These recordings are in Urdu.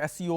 SCO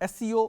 SCO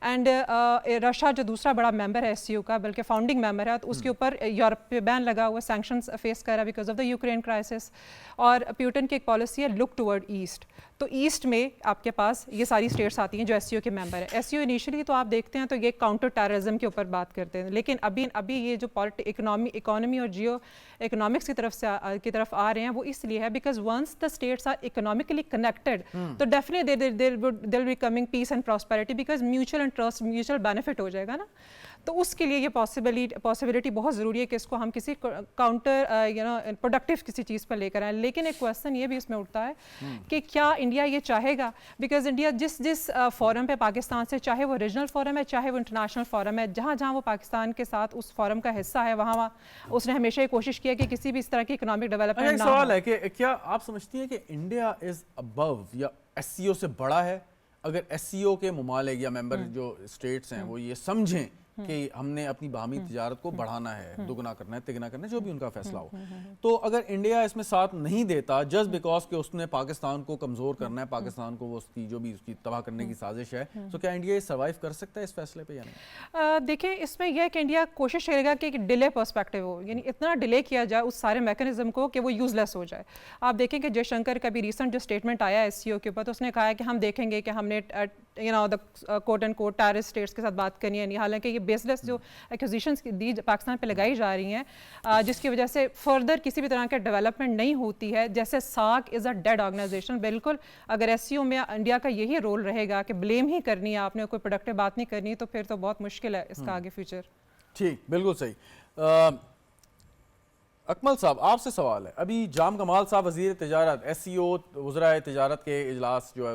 اینڈ رشیا جو دوسرا بڑا ممبر ہے SCO کا, بلکہ فاؤنڈنگ ممبر ہے, تو اس کے اوپر یورپ پہ بین لگا ہوا, سینکشنز فیس کر رہا ہے because of the Ukraine crisis. اور پیوٹن کی ایک پالیسی ہے لک ٹورڈ ایسٹ, تو ایسٹ میں آپ کے پاس یہ ساری اسٹیٹس آتی ہیں جو SCO کے ممبر ہیں. SCO انیشلی تو آپ دیکھتے ہیں تو یہ کاؤنٹر ٹیررزم کے اوپر بات کرتے ہیں, لیکن ابھی یہ جو اکانومی اور جیو اکنامکس کی طرف آ رہے ہیں وہ اس لیے ہے because once the states are economically connected تو definitely there will be coming peace and prosperity because mutual interest mutual benefit ہو جائے گا نا. تو اس کے لیے یہ پاسبلٹی بہت ضروری ہے کہ اس کو ہم کسی کاؤنٹر پروڈکٹیو کسی چیز پر لے کر آئیں. لیکن ایک کویشچن یہ بھی اس میں اٹھتا ہے کہ کیا انڈیا یہ چاہے گا, بیکاز انڈیا جس فورم پہ پاکستان سے, چاہے وہ ریجنل فورم ہے چاہے وہ انٹرنیشنل فورم ہے, جہاں وہ پاکستان کے ساتھ اس فورم کا حصہ ہے, وہاں اس نے ہمیشہ یہ کوشش کی ہے کہ کسی بھی اس طرح کی اکنامک ڈیولپمنٹ نہ ہو. سوال ہے کہ کیا آپ سمجھتی ہیں کہ انڈیا از ابو یا SCO سے بڑا ہے؟ اگر SCO کے ممالک یا ممبر جو اسٹیٹس ہیں وہ یہ سمجھیں کہ ہم نے اپنی باہمی تجارت کو بڑھانا ہے, دگنا کرنا ہے, تگنا کرنا ہے, جو بھی ان کا فیصلہ ہو, تو اگر انڈیا اس میں ساتھ نہیں دیتا جسٹ بیکاز کہ اس نے پاکستان کو کمزور کرنا ہے, پاکستان کو وہ اس کی جو بھی اس کی تباہ کرنے کی سازش ہے, تو کیا انڈیا یہ سروائیو کر سکتا ہے اس فیصلے پہ یا نہیں؟ دیکھیں اس میں یہ ہے کہ انڈیا کوشش کرے گا کہ ایک ڈیلے پرسپیکٹیو ہو, یعنی اتنا ڈیلے کیا جائے اس سارے میکانزم کو کہ وہ یوز لیس ہو جائے. آپ دیکھیں کہ جے شنکر کا بھی ریسنٹ جو اسٹیٹمنٹ آیا ہے SCO کے اوپر, تو اس نے کہا ہے کہ ہم دیکھیں گے کہ ہم نے کوٹ اینڈ کوٹ ٹیررسٹ اسٹیٹس کے ساتھ بات کرنی ہے نہیں, حالانکہ یہ بیس لیس جو ایکوزیشنز دی پاکستان پہ لگائی جا رہی ہیں, جس کی وجہ سے فردر کسی بھی طرح کے ڈیولپمنٹ نہیں ہوتی ہے. جیسے ساک از اے ڈیڈ آرگنائزیشن, بالکل اگر SCO میں انڈیا کا یہی رول رہے گا کہ بلیم ہی کرنی ہے, آپ نے کوئی پروڈکٹیو بات نہیں کرنی, تو پھر تو بہت مشکل ہے اس کا آگے فیوچر. ٹھیک, بالکل صحیح. اکمل صاحب آپ سے سوال ہے, ابھی جام کمال صاحب وزیر تجارت SCO وزرائے تجارت کے اجلاس جو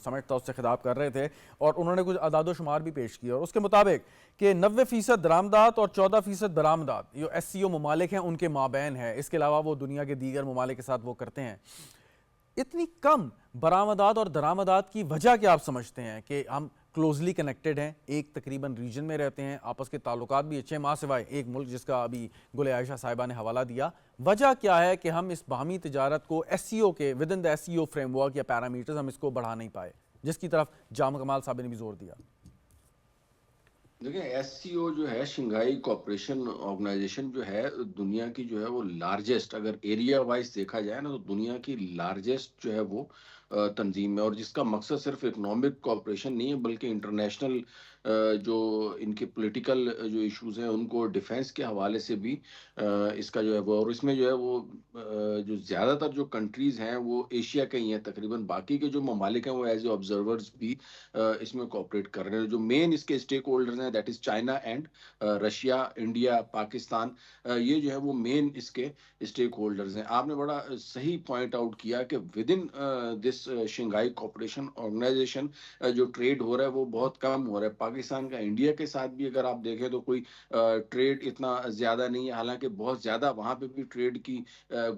سمٹ تھا اس سے خطاب کر رہے تھے, اور انہوں نے کچھ اعداد و شمار بھی پیش کیا, اور اس کے مطابق کہ 90% درآمدات اور 14% برآمدات جو SCO ممالک ہیں ان کے مابین ہے, اس کے علاوہ وہ دنیا کے دیگر ممالک کے ساتھ وہ کرتے ہیں. اتنی کم برآمدات اور درآمدات کی وجہ کیا آپ سمجھتے ہیں؟ کہ ہم کلوزلی کنیکٹڈ ہیں, ایک تقریباً ریجن میں رہتے ہیں, آپس کے تعلقات بھی اچھے, ماں سوائے ایک ملک جس کا ابھی گل عائشہ صاحبہ نے حوالہ دیا. وجہ کیا ہے کہ ہم اس باہمی تجارت کو SCO کے with in the SCO frame work یا پیرامیٹرز ہم اس کو بڑھا نہیں پائے, جس کی طرف جام کمال صاحب نے بھی زور دیا؟ دیکھیں SCO جو ہے شنگھائی کوآپریشن آرگنائزیشن جو ہے دنیا کی جو ہے وہ لارجسٹ, اگر ایریا وائز دیکھا جائے نا تو دنیا کی لارجسٹ جو ہے وہ تنظیم ہے, اور جس کا مقصد صرف اکنامک کوآپریشن نہیں ہے بلکہ انٹرنیشنل جو ان کے پولیٹیکل جو ایشوز ہیں ان کو ڈیفینس کے حوالے سے بھی اس کا جو ہے وہ, اور اس میں جو ہے وہ جو زیادہ تر جو کنٹریز ہیں وہ ایشیا کے ہی ہیں تقریباً, باقی کے جو ممالک ہیں وہ ایز اے آبزرورز بھی اس میں کوآپریٹ کر رہے ہیں. جو مین اس کے اسٹیک ہولڈرز ہیں that is China and Russia, India, Pakistan, یہ جو ہے وہ مین اس کے اسٹیک ہولڈرز ہیں. آپ نے بڑا صحیح پوائنٹ آؤٹ کیا کہ with in this Shanghai Cooperation Organisation جو ٹریڈ ہو رہا ہے وہ بہت کم ہو رہا ہے. پاکستان کا انڈیا کے ساتھ بھی اگر آپ دیکھیں تو کوئی ٹریڈ اتنا زیادہ نہیں ہے, حالانکہ بہت زیادہ وہاں پہ بھی ٹریڈ کی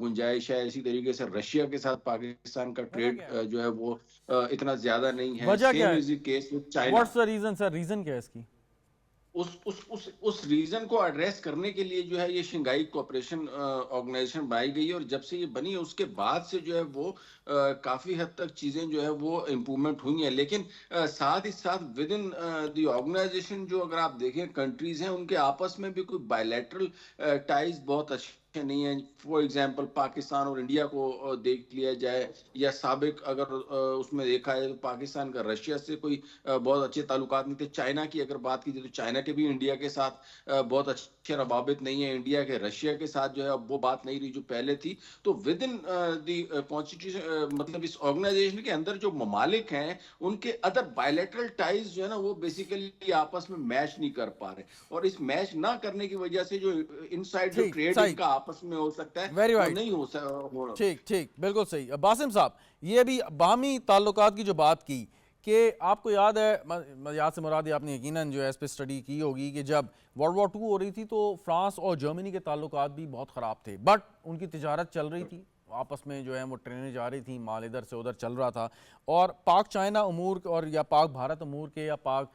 گنجائش ہے. اسی طریقے سے رشیا کے ساتھ پاکستان کا ٹریڈ جو ہے وہ اتنا زیادہ نہیں ہے. وجہ کیا ہے؟ What's the reason sir? Reason کیا ہے اس کی؟ اس ریزن کو ایڈریس کرنے کے لیے جو ہے یہ شنگھائی کوآپریشن آرگنائزیشن بنائی گئی ہے, اور جب سے یہ بنی ہے اس کے بعد سے جو ہے وہ کافی حد تک چیزیں جو ہے وہ امپرومنٹ ہوئی ہیں. لیکن ساتھ ہی ساتھ ود ان دی آرگنائزیشن جو اگر آپ دیکھیں کنٹریز ہیں ان کے آپس میں بھی کوئی بائیلیٹرل ٹائز بہت اچھے نہیں ہیں. فار ایگزامپل پاکستان اور انڈیا کو دیکھ لیا جائے, یا سابق اگر اس میں دیکھا جائے تو پاکستان کا رشیا سے کوئی بہت اچھے تعلقات نہیں تھے. چائنا کی اگر بات کی جائے تو چائنا کے بھی انڈیا کے ساتھ بہت اچھے روابط نہیں ہیں. انڈیا کے رشیا کے ساتھ جو ہے اب وہ بات نہیں رہی جو پہلے تھی. تو ود ان دی کانسٹیٹیوشن مطلب اس آرگنائزیشن کے اندر جو ممالک ہیں ان کے ادر بائیلیٹرل ٹائز جو ہے نا وہ بیسیکلی آپس میں میچ نہیں کر پا رہے, اور اس میچ نہ کرنے کی وجہ سے جو ان سائڈ جو ٹریڈ ان کا آپس میں ہو سکتا ہے وہ نہیں ہو سکتا. ٹھیک, بالکل صحیح. باسم صاحب یہ بھی باہمی تعلقات کی جو بات کی, کہ آپ کو یاد ہے, یاد سے مراد آپ نے یقیناً جو ہے اس پہ اسٹڈی کی ہوگی, کہ جب ورلڈ وار 2 ہو رہی تھی تو فرانس اور جرمنی کے تعلقات بھی بہت خراب تھے, بٹ ان کی تجارت چل رہی تھی, آپس میں جو ہے وہ ٹرینیں جا رہی تھیں, مال ادھر سے ادھر چل رہا تھا. اور پاک چائنا امور اور یا پاک بھارت امور کے یا پاک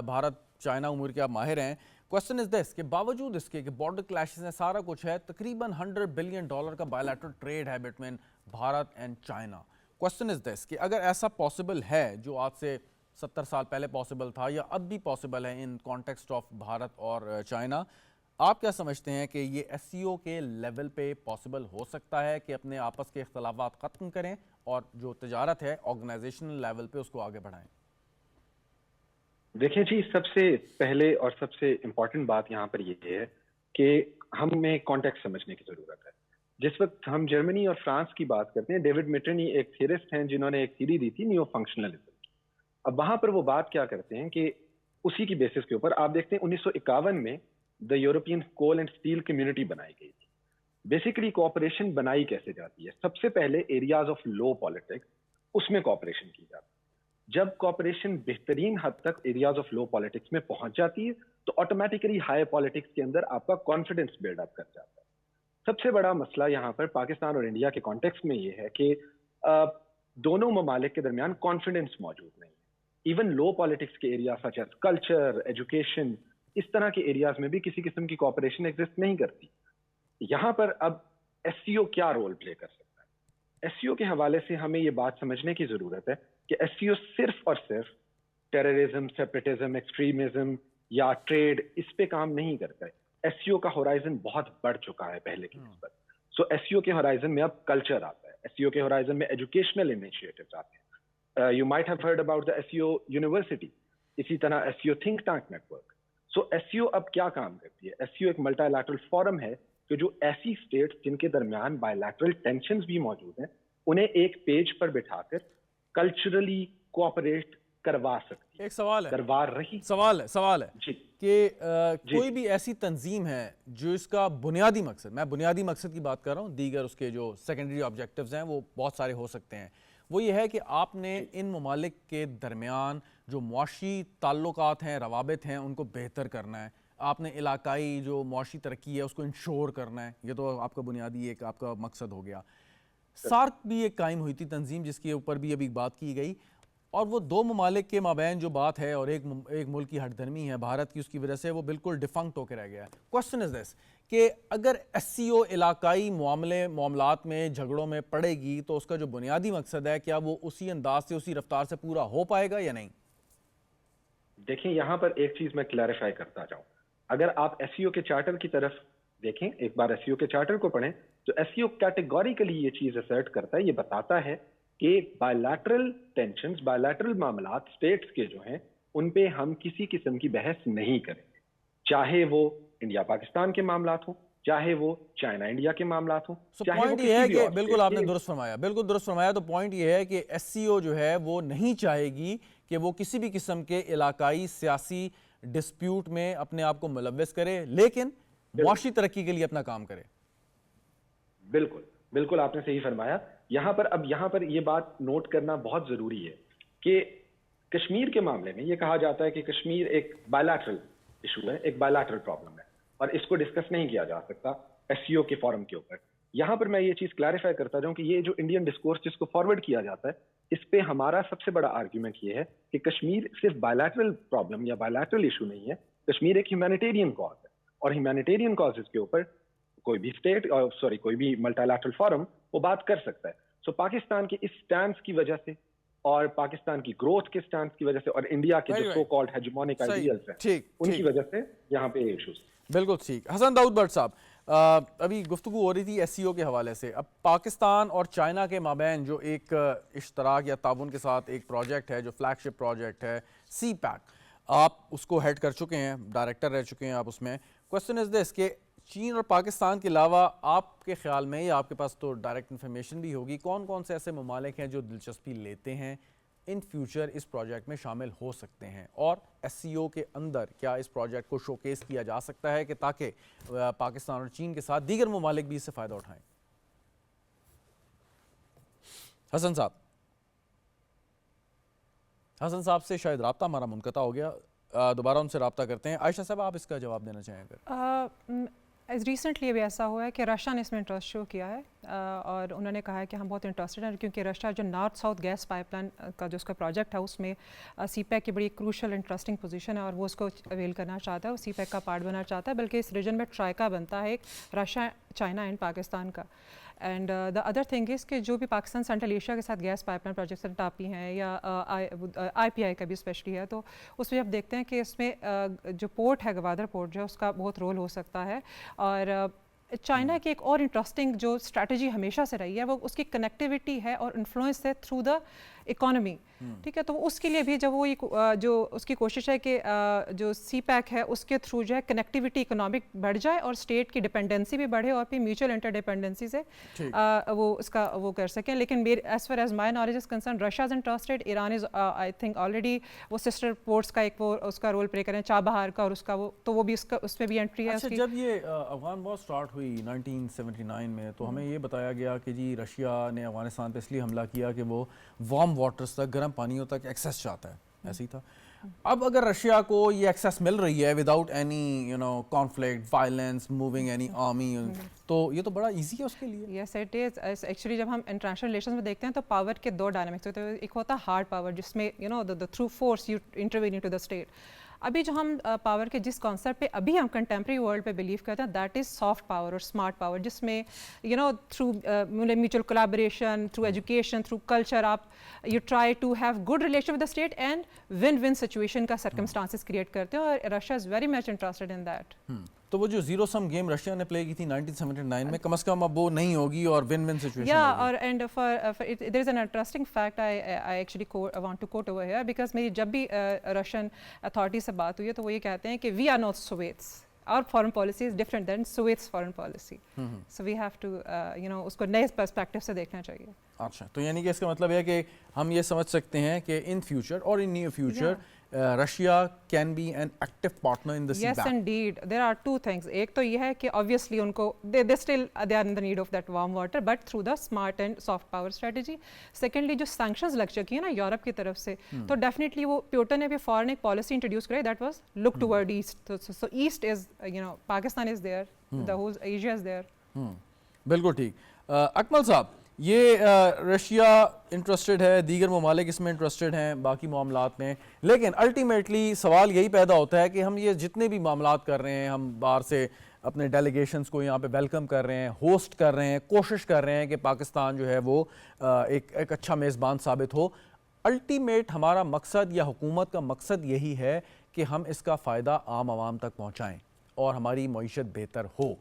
بھارت چائنا امور کے آپ ماہر ہیں. کوسچن از دس کہ باوجود اس کے کہ بارڈر کلیشز ہیں, سارا کچھ ہے, تقریباً $100 بلین کا بائیلیٹرل ٹریڈ ہے between Bharat and China. Question is this کہ اگر ایسا پاسبل ہے جو آج سے 70 سال پہلے پاسبل تھا یا اب بھی پاسبل ہے ان کانٹیکسٹ آف بھارت اور چائنا؟ آپ کیا سمجھتے ہیں کہ یہ ایس سی او کے لیول پہ پاسبل ہو سکتا ہے کہ اپنے آپس کے اختلافات ختم کریں اور جو تجارت ہے آرگنائزیشنل لیول پہ اس کو آگے بڑھائیں؟ دیکھیں جی، سب سے پہلے اور سب سے امپورٹنٹ بات یہاں پر یہ ہے کہ ہمیں کانٹیکسٹ سمجھنے کی ضرورت ہے. جس وقت ہم جرمنی اور فرانس کی بات کرتے ہیں، ڈیوڈ میٹرنی ایک تھیورسٹ ہیں جنہوں نے ایک تھیوری دی تھی نیو فنکشنلزم کی. اب وہاں پر وہ بات کیا کرتے ہیں کہ اسی کی بیسس کے اوپر آپ دیکھتے ہیں 1951 میں the European Coal and Steel Community بنائی گئی تھی. بیسیکلی کوآپریشن بنائی کیسے جاتی ہے؟ سب سے پہلے ایریاز آف لو پالیٹکس، اس میں کوآپریشن کی جاتی ہے. جب کوآپریشن بہترین حد تک ایریاز آف لو پالیٹکس میں پہنچ جاتی ہے تو آٹومیٹیکلی ہائی پالیٹکس کے اندر آپ کا کانفیڈنس بلڈ اپ کر جاتا ہے. سب سے بڑا مسئلہ یہاں پر پاکستان اور انڈیا کے کانٹیکسٹ میں یہ ہے کہ دونوں ممالک کے درمیان کانفیڈنس موجود نہیں ہے. ایون لو پالیٹکس کے area such as culture, education, اس طرح کے ایریاز میں بھی کسی قسم کی کوآپریشن ایگزسٹ نہیں کرتی. یہاں پر اب ایس سی او کیا رول پلے کر سکتا ہے؟ ایس سی او کے حوالے سے ہمیں یہ بات سمجھنے کی ضرورت ہے کہ ایس سی او صرف اور صرف ٹیررزم، سیپریٹزم، ایکسٹریمزم یا ٹریڈ اس پہ کام نہیں کرتا ہے. ایس سی او کا ہورائزن بہت بڑھ چکا ہے پہلے کی نسبت. سو ایس سی او کے ہورائزن میں اب کلچر آتا ہے، ایس سی او کے ہورائزن میں ایجوکیشنل انیشیٹوز آتے ہیں. You might have heard about the S C O university, اسی طرح S C O think tank network. So S C O اب کیا کام کرتی ہے؟ ایس سی او ایک ملٹی لیٹرل فورم ہے کہ جو ایسی اسٹیٹس جن کے درمیان بائی لیٹرل ٹینشنز بھی موجود ہیں انہیں ایک پیج پر بٹھا کر کلچرلی کوآپریٹ کروا سکتی ہے. ایک سوال ہے، کروا رہی سوال ہے جی کہ کوئی بھی ایسی تنظیم ہے جو اس کا بنیادی مقصد، میں بنیادی مقصد کی بات کر رہا ہوں، دیگر اس کے جو سیکنڈری آبجیکٹیوز ہیں وہ بہت سارے ہو سکتے ہیں، وہ یہ ہے کہ آپ نے ان ممالک کے درمیان جو معاشی تعلقات ہیں، روابط ہیں، ان کو بہتر کرنا ہے. آپ نے علاقائی جو معاشی ترقی ہے اس کو انشور کرنا ہے. یہ تو آپ کا بنیادی ایک آپ کا مقصد ہو گیا. سارک بھی ایک قائم ہوئی تھی تنظیم جس کے اوپر بھی ابھی بات کی گئی، اور وہ دو ممالک کے مابین جو بات ہے اور ایک ملک کی ہٹ دھرمی ہے بھارت کی، اس کی وجہ سے وہ بالکل ڈیفنکٹ ہو کے رہ گیا ہے. کوسچن از دس کہ اگر ایس سی او علاقائی معاملات میں جھگڑوں میں پڑے گی تو اس کا جو بنیادی مقصد ہے کیا وہ اسی انداز سے اسی رفتار سے پورا ہو پائے گا یا نہیں؟ دیکھیں یہاں پر ایک چیز میں کلیریفائی کرتا جاؤں. اگر آپ ایس سی او کے چارٹر کی طرف دیکھیں، ایک بار ایس سی او کے چارٹر کو پڑھیں تو ایس سی او کیٹیگوریکلی یہ چیز اسرٹ کرتا ہے، یہ بتاتا ہے کہ بائیلیٹرل ٹینشنز، بائیلیٹرل معاملات اسٹیٹس کے جو ہیں ان پہ ہم کسی قسم کی بحث نہیں کریں گے، چاہے وہ انڈیا پاکستان کے معاملات ہوں، چاہے وہ چائنا انڈیا کے معاملات ہوں. پوائنٹ یہ ہے کہ بالکل آپ نے درست فرمایا، تو پوائنٹ یہ ہے کہ ایس سی او جو ہے وہ نہیں چاہے گی کہ وہ کسی بھی قسم کے علاقائی سیاسی ڈسپیوٹ میں اپنے آپ کو ملوث کرے، لیکن معاشی ترقی کے لیے اپنا کام کرے. بالکل آپ نے صحیح فرمایا. یہاں پر یہ بات نوٹ کرنا بہت ضروری ہے کہ کشمیر کے معاملے میں یہ کہا جاتا ہے کہ کشمیر ایک بائیلیٹرل ایشو ہے، ایک بائیلیٹرل پرابلم ہے اور اس کو ڈسکس نہیں کیا جا سکتا ایس سی او کے فورم کے اوپر. یہاں پر میں یہ چیز کلیریفائی کرتا جاؤں کہ یہ جو انڈین ڈسکورس جس کو فارورڈ کیا جاتا ہے اس پہ ہمارا سب سے بڑا آرگیومنٹ یہ ہے کہ کشمیر صرف بائیلیٹرل پرابلم یا بائیلیٹرل ایشو نہیں ہے، کشمیر ایک ہیومینیٹیرین کاز ہے اور ہیومینیٹیرین کازز کے اوپر کوئی بھی کوئی بھی ملٹی لیٹرل فورم وہ بات کر سکتا ہے. سو پاکستان کے اس سٹینس کی وجہ سے اور پاکستان کی گروتھ کے سٹینس کی وجہ سے اور انڈیا کے جو سو کالڈ ہیجمونک آئیڈیلز ہیں ان کی وجہ سے یہاں پہ ایشوز. بالکل ٹھیک. حسن داؤد بٹ صاحب، ابھی گفتگو ہو رہی تھی ایس سی او کے حوالے سے. اب پاکستان اور چائنا کے مابین جو ایک اشتراک یا تعاون کے ساتھ ایک پروجیکٹ ہے جو فلیگ شپ پروجیکٹ ہے سی پیک، آپ اس کو ہیڈ کر چکے ہیں، ڈائریکٹر رہ چکے ہیں آپ اس میں. کوسچن از دس کہ چین اور پاکستان کے علاوہ آپ کے خیال میں یا آپ کے پاس تو ڈائریکٹ انفارمیشن بھی ہوگی، کون کون سے ایسے ممالک ہیں جو دلچسپی لیتے ہیں ان فیوچر اس پروجیکٹ میں شامل ہو سکتے ہیں، اور ایس سی او کے اندر کیا اس پروجیکٹ کو شوکیس کیا جا سکتا ہے کہ تاکہ پاکستان اور چین کے ساتھ دیگر ممالک بھی اس سے فائدہ اٹھائیں؟ حسن صاحب سے شاید رابطہ ہمارا منقطع ہو گیا، دوبارہ ان سے رابطہ کرتے ہیں. عائشہ صاحب آپ اس کا جواب دینا چاہیں گے؟ ریسنٹلی ابھی ایسا ہوا ہے کہ رشیا نے اس میں انٹرسٹ شو کیا ہے. اور انہوں نے کہا ہے کہ ہم بہت انٹرسٹڈ ہیں کیونکہ رشیا جو north south gas pipeline کا جو اس کا پروجیکٹ ہے اس میں سی پیک کی بڑی کروشل انٹرسٹنگ پوزیشن ہے اور وہ اس کو اویل کرنا چاہتا ہے, وہ سی پیک کا پارٹ بننا چاہتا ہے, بلکہ اس ریجن میں ٹرائکا بنتا ہے ایک رشیا, چائنا اینڈ پاکستان کا. And the other thing is کہ جو بھی پاکستان سینٹرل ایشیا کے ساتھ گیس پائپ لائن پروجیکٹس ٹاپی ہیں یا آئی پی آئی کا بھی اسپیشلی ہے, تو اس میں آپ دیکھتے ہیں کہ اس میں جو پورٹ ہے گوادر پورٹ جو ہے اس کا بہت رول ہو سکتا ہے. اور چائنا کی ایک اور انٹرسٹنگ جو اسٹریٹجی ہمیشہ سے رہی ہے وہ اس کی کنیکٹیوٹی ہے اور انفلوئنس ہے تھرو دا اکانومی, ٹھیک ہے. تو اس کے لیے بھی جب وہ جو اس کی کوشش ہے کہ جو سی پیک ہے اس کے تھرو جو ہے کنیکٹیوٹی اکنامک بڑھ جائے اور اسٹیٹ کی ڈپینڈنسی بھی بڑھے اور پھر میوچل انٹر ڈپینڈنسی سے وہ اس کا وہ کر سکیں. لیکن as far as my knowledge is concern Russia is interested, Iran is I think already وہ سسٹر پورٹس کا ایک وہ اس کا رول پلے کریں, چابہار کا, اور اس کا وہ تو وہ بھی اس میں بھی انٹری ہے. اچھا, جب یہ افغان وار سٹارٹ ہوئی 1979 میں تو ہمیں یہ بتایا گیا کہ جی رشیا نے افغانستان پہ اس لیے حملہ کیا کہ وہ وارم واٹرز تک, گرم پانیوں تک ایکسیس چاہتا ہے, ایسے ہی تھا. اب اگر رشیا کو یہ ایکسیس مل رہی ہے without any conflict, violence, moving any army, تو یہ تو بڑا ایزی ہے اس کے لیے. Yes it is. ایکچولی جب ہم انٹرنیشنل ریلیشنز میں دیکھتے ہیں تو پاور کے دو ڈائنامکس ہوتے ہیں. ایک ہوتا ہے ہارڈ پاور جس میں through force you intervene into the state. ابھی جو ہم پاور کے جس کانسیپٹ پہ ابھی ہم کنٹمپری ورلڈ پہ بلیو کرتے ہیں دیٹ از سافٹ پاور اور اسمارٹ پاور, جس میں through mutual collaboration, through education, through culture آپ you try to have good relation with the state and win win situation کا سرکمسٹانسز کریٹ کرتے ہیں, اور Russia is very much interested in that. تو وہ جو زیرو سم گیم رشیا نے پلے کی تھی 1979 میں, کم از کم اب وہ نہیں ہوگی اور ون ون سچویشن. یا اور and there is an interesting fact I actually want to quote over here because میری جب بھی رشین اتھارٹی سے بات ہوئی ہے تو وہ یہ کہتے ہیں کہ we are not Soviets, our foreign policy is different than Soviet's foreign policy. So we have to اس کو نئے پرسپیکٹو سے دیکھنا چاہیے. اچھا, تو یعنی کہ اس کا مطلب ہے کہ ہم یہ سمجھ سکتے ہیں کہ ان فیوچر اور in near future Russia can be an active partner in this. Yes, indeed. There are two things. ایک تو یہ ہے کہ obviously ان کو they are in the need of that warm water, but through the smart and soft power strategy. Secondly, جو sanctions لگ چکی ہیں نا یورپ کی طرف سے, تو definitely وہ پیوٹن نے بھی فورن ایک پالیسی انٹروڈیوس کرائی that was look toward east. So east is Pakistan is there, the whole Asia is there. بالکل ٹھیک. اکمل صاحب, یہ رشیا انٹرسٹڈ ہے, دیگر ممالک اس میں انٹرسٹڈ ہیں باقی معاملات میں, لیکن الٹیمیٹلی سوال یہی پیدا ہوتا ہے کہ ہم یہ جتنے بھی معاملات کر رہے ہیں, ہم باہر سے اپنے ڈیلیگیشنز کو یہاں پہ ویلکم کر رہے ہیں, ہوسٹ کر رہے ہیں, کوشش کر رہے ہیں کہ پاکستان جو ہے وہ ایک اچھا میزبان ثابت ہو. الٹیمیٹ ہمارا مقصد یا حکومت کا مقصد یہی ہے کہ ہم اس کا فائدہ عام عوام تک پہنچائیں اور ہماری معیشت بہتر ہو.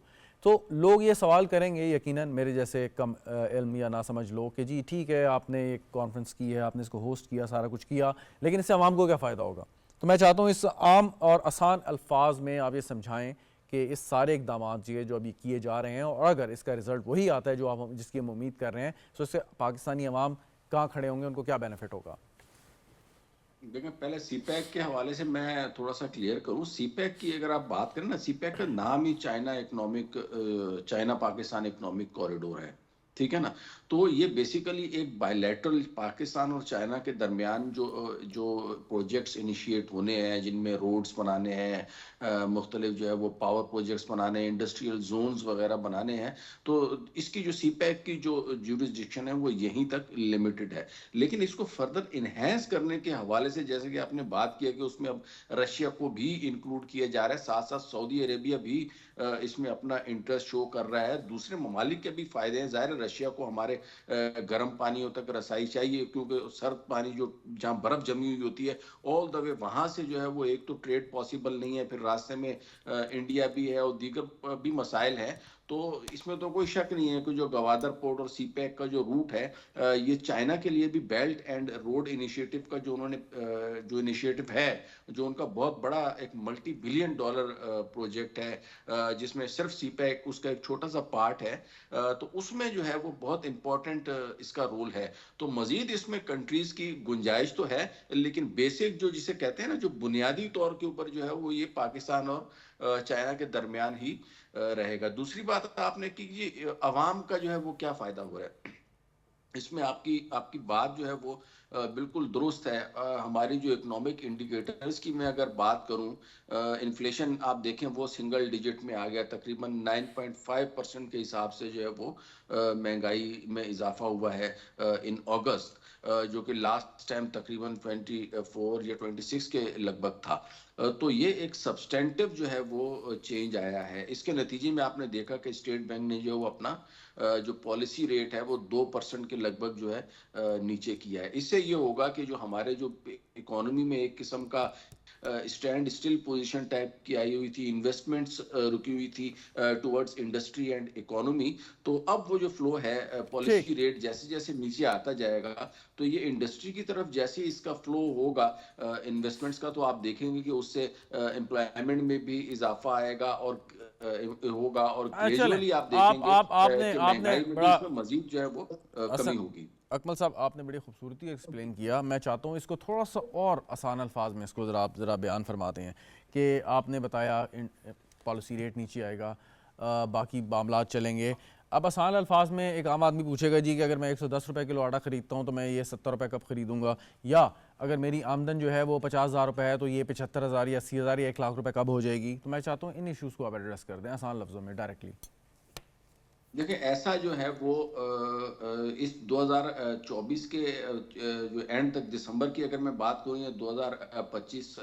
تو لوگ یہ سوال کریں گے یقیناً, میرے جیسے کم علم یا نہ سمجھ لوگ, کہ جی ٹھیک ہے آپ نے ایک کانفرنس کی ہے, آپ نے اس کو ہوسٹ کیا, سارا کچھ کیا, لیکن اس سے عوام کو کیا فائدہ ہوگا. تو میں چاہتا ہوں اس عام اور آسان الفاظ میں آپ یہ سمجھائیں کہ اس سارے اقدامات جو ابھی کیے جا رہے ہیں, اور اگر اس کا رزلٹ وہی آتا ہے جو آپ جس کی ہم امید کر رہے ہیں, تو اس سے پاکستانی عوام کہاں کھڑے ہوں گے, ان کو کیا بینیفٹ ہوگا. دیکھیں, پہلے سی پیک کے حوالے سے میں تھوڑا سا کلیئر کروں. سی پیک کی اگر آپ بات کریں نا, سی پیک کا نام ہی چائنا پاکستان اکنامک کوریڈور ہے, ٹھیک ہے نا. تو یہ بیسیکلی ایک بائیلیٹرل پاکستان اور چائنا کے درمیان جو پروجیکٹس انیشیٹ ہونے ہیں, جن میں روڈز بنانے ہیں, مختلف جو ہے وہ پاور پروجیکٹس بنانے ہیں, انڈسٹریل زونز وغیرہ بنانے ہیں, تو اس کی جو سی پیک کی جو جیورسڈکشن ہے وہ یہیں تک لمیٹڈ ہے. لیکن اس کو فردر انہینس کرنے کے حوالے سے, جیسے کہ آپ نے بات کیا کہ اس میں اب رشیا کو بھی انکلوڈ کیا جا رہا ہے, ساتھ ساتھ سعودی عربیہ بھی اس میں اپنا انٹرسٹ شو کر رہا ہے. دوسرے ممالک کے بھی فائدے ہیں. ظاہر رشیا کو ہمارے گرم پانیوں تک رسائی چاہیے, کیونکہ سرد پانی جو جہاں برف جمی ہوئی ہوتی ہے آل دا وے وہاں سے جو ہے وہ ایک تو ٹریڈ پاسبل نہیں ہے, پھر راستے میں انڈیا بھی ہے اور دیگر بھی مسائل ہیں. تو اس میں تو کوئی شک نہیں ہے کہ جو گوادر پورٹ اور سی پیک کا جو روٹ ہے, یہ چائنا کے لیے بھی بیلٹ اینڈ روڈ انیشیٹو کا جو انہوں نے جو انیشیٹو ہے, جو ان کا بہت بڑا ایک ملٹی بلین ڈالر پروجیکٹ ہے, جس میں صرف سی پیک اس کا ایک چھوٹا سا پارٹ ہے, تو اس میں جو ہے وہ بہت امپورٹنٹ اس کا رول ہے. تو مزید اس میں کنٹریز کی گنجائش تو ہے, لیکن بیسک جو جسے کہتے ہیں نا, جو بنیادی طور کے اوپر جو ہے وہ یہ پاکستان اور چائنا کے درمیان ہی رہے گا. دوسری بات آپ نے کی, عوام کا جو ہے وہ کیا فائدہ ہو رہا ہے. اس میں آپ کی بات جو ہے وہ بالکل درست ہے. ہماری جو اکنامک انڈیکیٹرز کی میں اگر بات کروں، انفلیشن آپ دیکھیں وہ سنگل ڈیجٹ میں آ گیا، تقریباً 9.5% کے حساب سے جو ہے وہ مہنگائی میں اضافہ ہوا ہے ان اگست، جو کہ لاسٹ ٹائم تقریباً 24 یا 26 کے لگ بھگ تھا. تو یہ ایک سبسٹینٹو جو ہے وہ چینج آیا ہے. اس کے نتیجے میں آپ نے دیکھا کہ اسٹیٹ بینک نے جو اپنا جو پالیسی ریٹ ہے وہ 2% کے لگ بھگ جو ہے نیچے کیا ہے. اس سے یہ ہوگا کہ جو ہمارے جو اکانومی میں ایک قسم کا اسٹینڈ اسٹل پوزیشن ٹائپ کی آئی ہوئی تھی، انویسٹمنٹس رکی ہوئی تھی ٹورڈز انڈسٹری اینڈ اکانومی، تو اب وہ جو فلو ہے ٹھیک. پالیسی ریٹ جیسے جیسے نیچے آتا جائے گا تو یہ انڈسٹری کی طرف جیسے اس کا فلو ہوگا انویسٹمنٹس کا، تو آپ دیکھیں گے کہ اس سے امپلائمنٹ میں بھی اضافہ آئے گا اور ہوگا، اور چلیں، گریجولی آپ دیکھیں گے کہ آپ نے مہنگائی میں بھی بڑا اس میں مزید جو ہے وہ کمی ہوگی. اکمل صاحب آپ نے بڑی خوبصورتی ایکسپلین کیا. میں چاہتا ہوں اس کو تھوڑا سا اور آسان الفاظ میں اس کو ذرا بیان فرماتے ہیں کہ آپ نے بتایا پالیسی ریٹ نیچے آئے گا، باقی معاملات چلیں گے. اب آسان الفاظ میں ایک عام آدمی پوچھے گا جی کہ اگر میں 110 روپے کلو آٹا خریدتا ہوں تو میں یہ 70 روپے کب خریدوں گا، یا اگر میری آمدن جو ہے وہ 50,000 روپے ہے تو یہ 75,000 یا 80,000 یا 1,00,000 روپے کب ہو جائے گی. تو میں چاہتا ہوں ان ایشوز کو آپ ایڈریس کر دیں آسان لفظوں میں ڈائریکٹلی. دیکھیں ایسا جو ہے وہ اس 2024 کے جو اینڈ تک، دسمبر کی اگر میں بات کروں یا 2025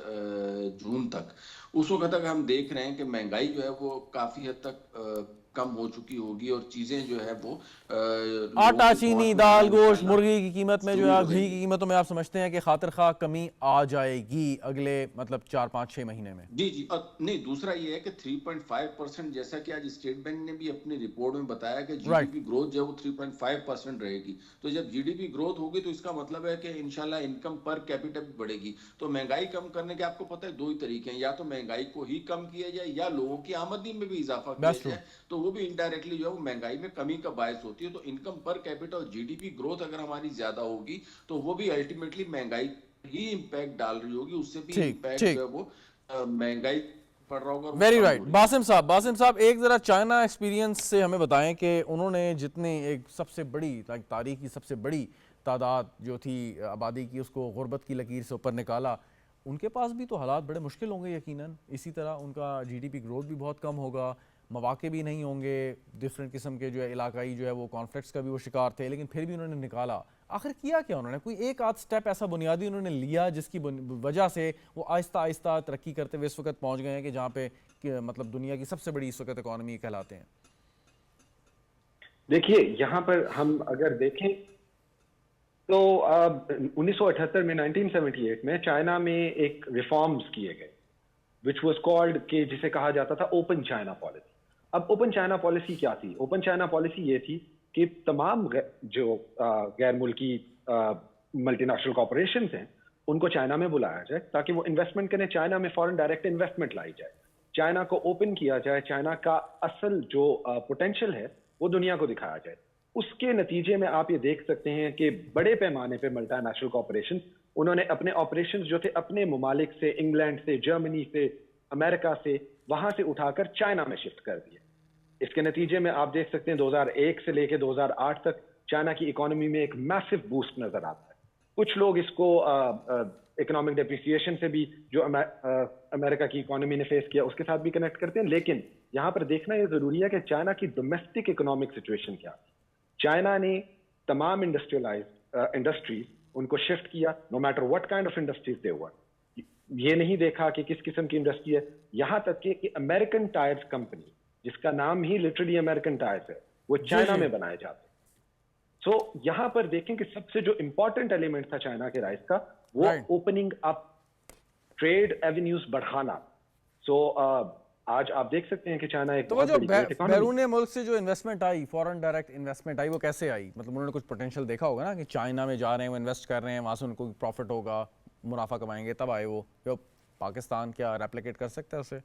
جون تک، اس وقت تک ہم دیکھ رہے ہیں کہ مہنگائی جو ہے وہ کافی حد تک کم ہو چکی ہوگی، اور چیزیں جو ہے وہ لوگوں آٹا، کے چینی، پاس میں دال، آنا گوشت، نکلنا مرغی کی قیمت میں جو شروع ہے ہو گھی گئی کی ہے. قیمتوں میں آپ سمجھتے ہیں کہ خاطر خواہ کمی آ جائے گی اگلے مطلب 4 5 6 مہینے میں؟ جی اور نہیں، دوسرا یہ ہے کہ 3.5%، جیسا کہ آج اسٹیٹ بینک نے بھی اپنی رپورٹ میں بتایا کہ G D right. P growth جو ہے وہ 3.5% رہے گی. تو جب جی ڈی پی گروتھ ہوگی تو اس کا مطلب ہے کہ انشاءاللہ انکم پر کیپٹل بھی بڑھے گی. تو مہنگائی کم کرنے کے آپ کو پتہ ہے دو ہی طریقے ہیں، یا تو مہنگائی کو ہی کم کیا جائے یا لوگوں کی آمدنی میں بھی اضافہ کیا دیٹس ٹرو. جائے، تو وہ بھی انڈائریکٹلی جو ہے وہ مہنگائی میں کمی کا باعث ہوتی ہے. تو انکم پر کیپٹل اور جی ڈی پی گروتھ اگر ہماری زیادہ ہوگی تو وہ بھی الٹیمیٹلی مہنگائی ہی امپیکٹ ڈال رہی ہوگی، اس سے بھی ٹھیک امپیکٹ جو ٹھیک. ہے وہ مہنگائی پڑ رہا ہوگا اور وہ ویری کم رائٹ. ہو رہی ہوگی. باسم صاحب ایک ذرا چائنا ایکسپیرینس سے ہمیں بتائیں کہ انہوں نے جتنے ایک سب سے بڑی تاریخ کی سب سے بڑی تعداد جو تھی آبادی کی اس کو غربت کی لکیر سے اوپر نکالا. ان کے پاس بھی تو حالات بڑے مشکل ہوں گے یقیناً. اسی طرح ان کا جی ڈی پی گروتھ بھی بہت کم ہوگا، مواقع بھی نہیں ہوں گے، ڈفرینٹ قسم کے جو ہے علاقائی جو ہے وہ کانفلکٹس کا بھی وہ شکار تھے، لیکن پھر بھی انہوں نے نکالا. آخر کیا انہوں نے؟ کوئی ایک آدھ سٹیپ ایسا بنیادی انہوں نے لیا جس کی وجہ سے وہ آہستہ آہستہ ترقی کرتے ہوئے اس وقت پہنچ گئے ہیں کہ جہاں پہ مطلب دنیا کی سب سے بڑی اس وقت اکانومی کہلاتے ہیں؟ دیکھیے یہاں پر ہم اگر دیکھیں تو 1978 میں 1978 میں چائنا میں ایک ریفارمز کیے گئے which was called کہ جسے کہا جاتا تھا اوپن چائنا پالیسی. اب اوپن چائنا پالیسی کیا تھی؟ اوپن چائنا پالیسی یہ تھی کہ تمام جو غیر ملکی ملٹی نیشنل کارپوریشنز ہیں ان کو چائنا میں بلایا جائے تاکہ وہ انویسٹمنٹ کریں. چائنا میں فورن ڈائریکٹ انویسٹمنٹ لائی جائے، چائنا کو اوپن کیا جائے، چائنا کا اصل جو پوٹینشیل ہے وہ دنیا کو دکھایا جائے. اس کے نتیجے میں آپ یہ دیکھ سکتے ہیں کہ بڑے پیمانے پہ ملٹی نیشنل کارپوریشن انہوں نے اپنے آپریشنز جو تھے اپنے ممالک سے، انگلینڈ سے، جرمنی سے، امریکہ سے، وہاں سے اٹھا کر چائنا میں شفٹ کر دیے. اس کے نتیجے میں آپ دیکھ سکتے ہیں 2001 سے لے کے 2008 تک چائنا کی اکانومی میں ایک میسو بوسٹ نظر آتا ہے. کچھ لوگ اس کو اکنامک ڈیپریسیشن سے بھی جو امریکہ کی اکانومی نے فیس کیا اس کے ساتھ بھی کنیکٹ کرتے ہیں. لیکن یہاں پر دیکھنا یہ ضروری ہے کہ چائنا کی ڈومیسٹک اکنامک سچویشن کیا ہے. چائنا نے تمام انڈسٹریز ان کو شفٹ کیا، no matter what kind of industries they were. یہ نہیں دیکھا کہ کس قسم کی انڈسٹری ہے، یہاں تک کہ امریکن ٹائرز کمپنی جس کا نام ہی لٹرلی امریکن ٹائرز ہے وہ چائنا میں بنائے جاتے ہیں. سو یہاں پر دیکھیں کہ سب سے جو امپورٹنٹ ایلیمنٹ تھا چائنا کے رائز کا وہ اوپننگ اپ، ٹریڈ ایونیوز بڑھانا. سو آج آپ دیکھ سکتے ہیں کہ چائنا ایک تو بہت جو بڑی گریٹ اکانومی. بیرون ملک سے جو انویسٹمنٹ آئی، فورن ڈائریکٹ انویسٹمنٹ آئی، وہ کیسے آئی؟ مطلب انہوں نے کچھ پوٹینشیل دیکھا ہوگا نا کہ چائنا میں جا رہے ہیں، وہ انویسٹ کر رہے ہیں، وہاں سے ان کو پروفٹ ہوگا، منافع کمائیں گے، تب آئے وہ. جو پاکستان کیا ریپلیکیٹ کر سکتا ہے اسے؟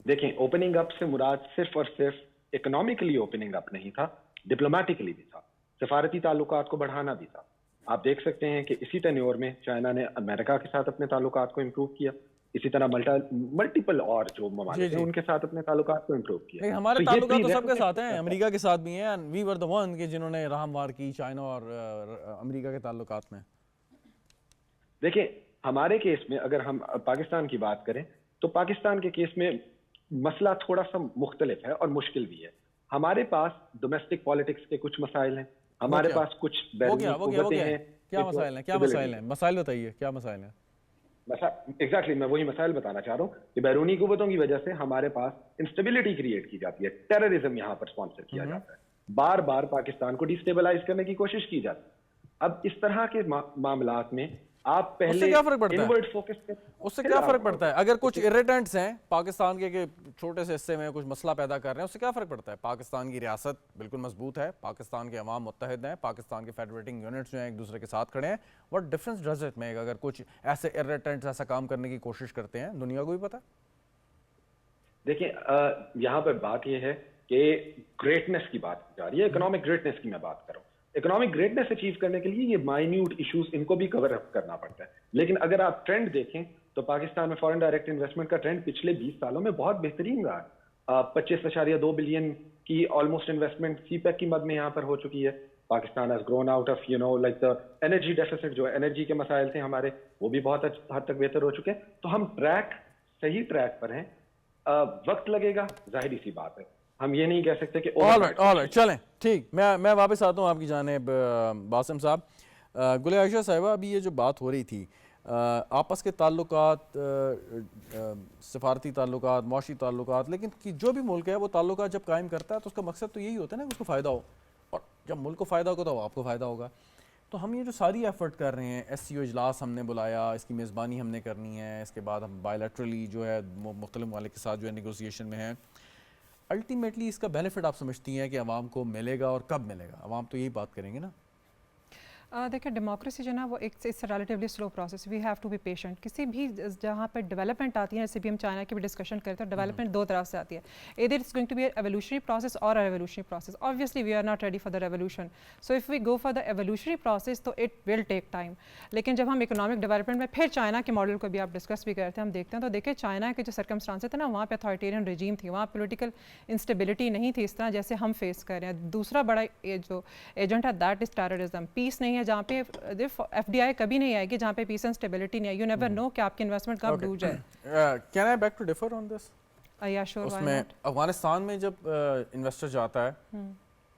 دیکھیں اوپننگ اپ سے مراد صرف اور صرف اکنامکلی اوپننگ اپ نہیں تھا، ڈپلومیٹکلی بھی تھا، سفارتی تعلقات کو بڑھانا بھی تھا. آپ دیکھ سکتے ہیں کہ اسی ٹینیور میں چائنا نے امریکہ کے ساتھ اپنے تعلقات کو امپروو کیا. اسی طرح ملٹیپل اور جو ممالک ہیں ان کے ساتھ اپنے تعلقات کو امپروو کیا. لیکن ہمارے تعلقات تو سب کے ساتھ ہیں, امریکہ کے ساتھ بھی ہیں, وی ور دا ون کہ جنہوں نے راہ ہموار کی چائنا اور امریکہ کے تعلقات میں. دیکھیں ہمارے کیس میں اگر ہم پاکستان کی بات کریں تو پاکستان کے کیس میں مسئلہ تھوڑا سا مختلف ہے اور مشکل بھی ہے. ہمارے پاس ڈومیسٹک پالیٹکس کے کچھ مسائل ہیں, ہمارے پاس کچھ بیرونی قوتیں ہیں. کیا مسائل ہیں, کیا مسائل ہیں, مسائل بتائیے کیا مسائل ہیں. ایگزیکٹلی میں وہی مسائل بتانا چاہ رہا ہوں کہ بیرونی قوتوں کی وجہ سے ہمارے پاس انسٹیبلٹی کریٹ کی جاتی ہے, ٹیررزم یہاں پر اسپانسر کیا جاتا ہے, بار بار پاکستان کو ڈیسٹیبلائز کرنے کی کوشش کی جاتی ہے. اب اس طرح کے معاملات میں آپ پہلے انورڈ فوکس کریں. اس سے کیا فرق پڑتا ہے اگر کچھ irritants ہیں پاکستان کے کہ چھوٹے سے حصے میں کچھ مسئلہ پیدا کر رہے ہیں, اس سے کیا فرق پڑتا ہے؟ پاکستان کی ریاست بالکل مضبوط ہے, پاکستان کے عوام متحد ہیں, پاکستان کے فیڈریٹنگ یونٹس جو ہیں ایک دوسرے کے ساتھ کھڑے ہیں. what difference does it make اگر کچھ ایسے irritants ایسا کام کرنے کی کوشش کرتے ہیں؟ دنیا کو بھی پتا. دیکھیں یہاں پر بات یہ ہے کہ گریٹنس کی بات جا رہی ہے, اکنامک گریٹنس کی میں بات کر رہا ہوں. اکنامک گریٹنس اچیو کرنے کے لیے یہ مائنیوٹ ایشوز ان کو بھی کور اپ کرنا پڑتا ہے. لیکن اگر آپ ٹرینڈ دیکھیں تو پاکستان میں فارن ڈائریکٹ انویسٹمنٹ کا ٹرینڈ پچھلے 20 سالوں میں بہت بہترین رہا. 25.2 بلین کی آلموسٹ انویسٹمنٹ سی پیک کی مد میں یہاں پر ہو چکی ہے. Pakistan has grown out of like the energy deficits, جو انرجی کے مسائل تھے ہمارے وہ بھی بہت حد تک بہتر ہو چکے ہیں. تو ہم صحیح ٹریک پر ہیں. وقت لگے گا, ظاہری سی بات ہے, ہم یہ نہیں کہہ سکتے کہ چلیں ٹھیک. میں واپس آتا ہوں آپ کی جانب باسم صاحب. گل عائشہ صاحبہ, ابھی یہ جو بات ہو رہی تھی آپس کے تعلقات, سفارتی تعلقات, معاشی تعلقات, لیکن جو بھی ملک ہے وہ تعلقات جب قائم کرتا ہے تو اس کا مقصد تو یہی ہوتا ہے نا کہ اس کو فائدہ ہو, اور جب ملک کو فائدہ ہوگا تو آپ کو فائدہ ہوگا. تو ہم یہ جو ساری ایفرٹ کر رہے ہیں, SCO اجلاس ہم نے بلایا, اس کی میزبانی ہم نے کرنی ہے, اس کے بعد ہم بائیلیٹرلی جو ہے مختلف ممالک کے ساتھ جو ہے نیگوسیشن میں ہیں, الٹیمیٹلی اس کا بینیفٹ آپ سمجھتی ہیں کہ عوام کو ملے گا اور کب ملے گا؟ عوام تو یہی بات کریں گے نا. دیکھیں ڈیموکریسی جو ہے نا وہ ایک relatively slow process, we have to be patient. کسی بھی جہاں پر ڈیولپمنٹ آتی ہے, جیسے بھی ہم چائنا کی بھی ڈسکشن کرتے ہیں, ڈیولپمنٹ دو طرف سے آتی ہے. Either it's going to be evolutionary process اور revolutionary process. Obviously we are not ready for the revolution, so if we go for the evolutionary process تو اٹ ول ٹیک ٹائم. لیکن جب ہم اکنامک ڈیولپمنٹ میں پھر چائنا کے ماڈل کو بھی آپ ڈسکس بھی کرتے ہیں, ہم دیکھتے ہیں تو دیکھیں چائنا کے جو سرکمسٹانسز تھے نا, وہاں پہ اتھارٹیرین رجیم تھی, وہاں پولیٹیکل انسٹیبلٹی نہیں تھی اس طرح جیسے ہم فیس کر رہے ہیں. دوسرا بڑا جو ایجنٹ ہے دیٹ از ٹیررزم. پیس نہیں ہے جہاں پہ FDI کبھی نہیں آئے گی جہاں پہ پیس اینڈ اسٹیبلٹی نہیں ہے. یو نیور نو کہ آپ کی انویسٹمنٹ کب ڈوب جائے. Can I beg to differ on this? یا شور. اس میں افغانستان میں جب انویسٹر جاتا ہے,